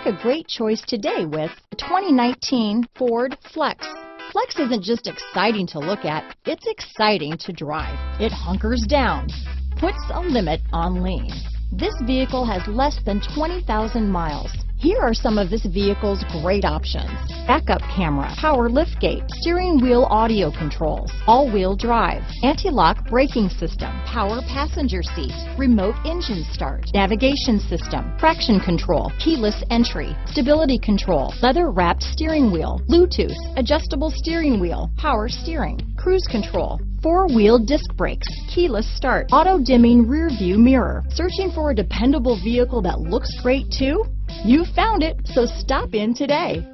a great choice today with the 2019 Ford Flex. Flex isn't just exciting to look at, it's exciting to drive. It hunkers down, puts a limit on lean. This vehicle has less than 20,000 miles. Here are some of this vehicle's great options: backup camera, power liftgate, steering wheel audio controls, all-wheel drive, anti-lock braking system, power passenger seat, remote engine start, navigation system, traction control, keyless entry, stability control, leather-wrapped steering wheel, Bluetooth, adjustable steering wheel, power steering, cruise control, four-wheel disc brakes, keyless start, auto-dimming rear view mirror. Searching for a dependable vehicle that looks great too? You found it, so stop in today.